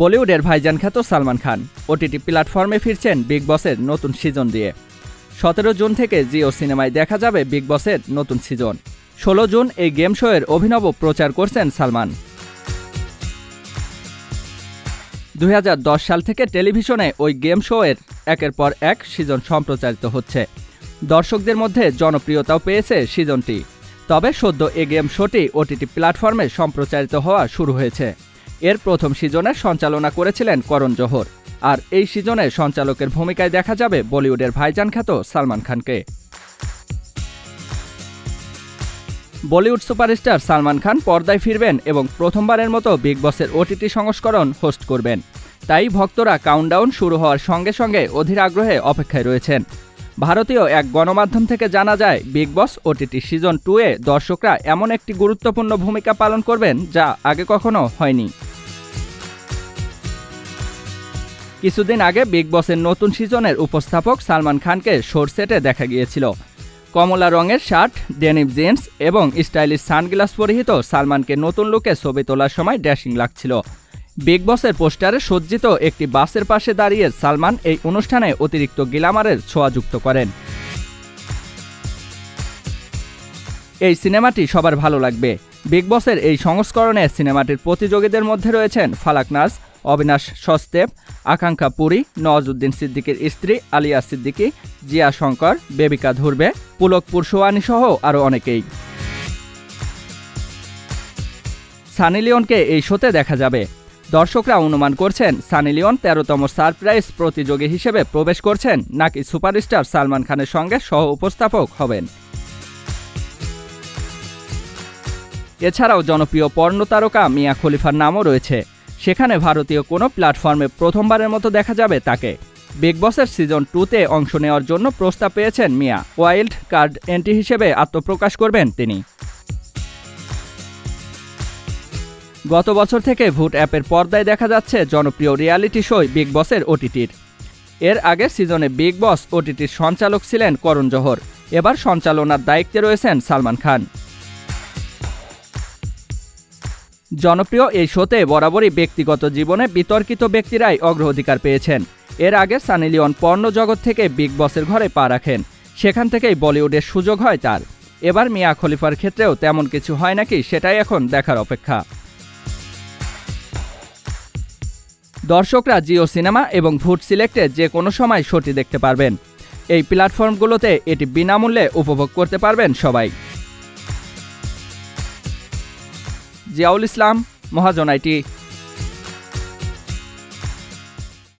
বলিউডের ভাইজান খ্যাত সালমান খান ওটিটি প্ল্যাটফর্মে ফিরছেন বিগ বসের নতুন সিজন দিয়ে। 17 জুন থেকে জিও সিনেমায় দেখা যাবে বিগ বসের নতুন সিজন। 16 জুন এই গেম শোয়ের অভিনব প্রচার করছেন সালমান। 2010 সাল থেকে টেলিভিশনে ওই গেম শোয়ের একের পর এক সিজন সম্প্রচারিত হচ্ছে। দর্শকদের মধ্যে জনপ্রিয়তাও পেয়েছে সিজনটি। তবে সদ্য এই গেম শোটি ওটিটি প্ল্যাটফর্মে সম্প্রচারিত হওয়া শুরু হয়েছে। এর প্রথম সিজনের সঞ্চালনা করেছিলেন করণ জোহর, আর এই সিজনে সঞ্চালকের ভূমিকায় দেখা যাবে বলিউডের ভাইজান খ্যাত সালমান খানকে। বলিউড সুপারস্টার সালমান খান পর্দায় ফিরবেন এবং প্রথমবারের মতো বিগ বসের ওটিটি সংস্করণ হোস্ট করবেন। তাই ভক্তরা কাউন্টডাউন শুরু হওয়ার সঙ্গে সঙ্গে অধীর আগ্রহে অপেক্ষায় রয়েছেন। ভারতীয় এক গণমাধ্যম থেকে জানা যায়, বিগ বস ওটিটি সিজন 2-এ দর্শকরা এমন একটি গুরুত্বপূর্ণ ভূমিকা পালন করবেন যা আগে কখনো হয়নি। কিছুদিন আগে বিগ বসের নতুন সিজনের উপস্থাপক সালমান খানকে শোর সেটে দেখা গিয়েছিল। কমলা রঙের শার্ট, ডেনিম জিন্স এবং স্টাইলিশ সানগ্লাস পরিহিত সালমানকে নতুন লুকে ছবি তোলার সময় ড্যাশিং লাগছিল। বিগ বসের পোস্টারে সজ্জিত একটি বাসের পাশে দাঁড়িয়ে সালমান এই অনুষ্ঠানে অতিরিক্ত গ্ল্যামারের ছোঁয়া যুক্ত করেন। এই সিনেমাটি সবার ভালো লাগবে। বিগ বসের এই সংস্করণে সিনেমাটির প্রতিযোগীদের মধ্যে রয়েছেন ফালাক নাজ, অবিনাশ সস্তেপ, আকাঙ্ক্ষা পুরী, নওয়াজুদ্দিন সিদ্দিকীর স্ত্রী আলিয়া সিদ্দিকী, জিয়া শঙ্কর, বেবিকা ধুরবে, পুলক পুরসোয়ানি সহ আরও অনেকেই। সানি লিওনকে এই শোতে দেখা যাবে। দর্শকরা অনুমান করছেন সানি লিওন 13তম সারপ্রাইজ প্রতিযোগী হিসেবে প্রবেশ করছেন, নাকি সুপারস্টার সালমান খানের সঙ্গে সহ উপস্থাপক হবেন। এছাড়াও জনপ্রিয় পর্ন তারকা মিয়া খলিফার নামও রয়েছে। সেখানে ভারতীয় কোনো প্ল্যাটফর্মে প্রথমবারের মতো দেখা যাবে তাকে। বিগ বসের সিজন 2-তে অংশ নেওয়ার জন্য প্রস্তাব পেয়েছেন মিয়া। ওয়াইল্ড কার্ড এন্ট্রি হিসেবে আত্মপ্রকাশ করবেন তিনি। গত বছর থেকে ভুট অ্যাপের পর্দায় দেখা যাচ্ছে জনপ্রিয় রিয়ালিটি শো বিগ বসের ওটিটির। এর আগে সিজনে বিগ বস ওটিটির সঞ্চালক ছিলেন করণ জোহর। এবার সঞ্চালনার দায়িত্বে রয়েছেন সালমান খান। জনপ্রিয় এই শোতে বরাবরই ব্যক্তিগত জীবনে বিতর্কিত ব্যক্তিরাই অগ্রাধিকার পেয়েছেন। এর আগে সানি লিওন পর্ন জগৎ থেকে বিগ বসের ঘরে পা রাখেন। সেখান থেকেই বলিউডের সুযোগ হয় তার। এবার মিয়া খলিফার ক্ষেত্রেও তেমন কিছু হয় নাকি, সেটাই এখন দেখার অপেক্ষা। দর্শকরা জিও সিনেমা এবং ভুট সিলেক্টে যে কোনো সময় শোটি দেখতে পারবেন। এই প্ল্যাটফর্মগুলোতে এটি বিনামূল্যে উপভোগ করতে পারবেন সবাই। জিয়াউল ইসলাম, মহাজন আইটি।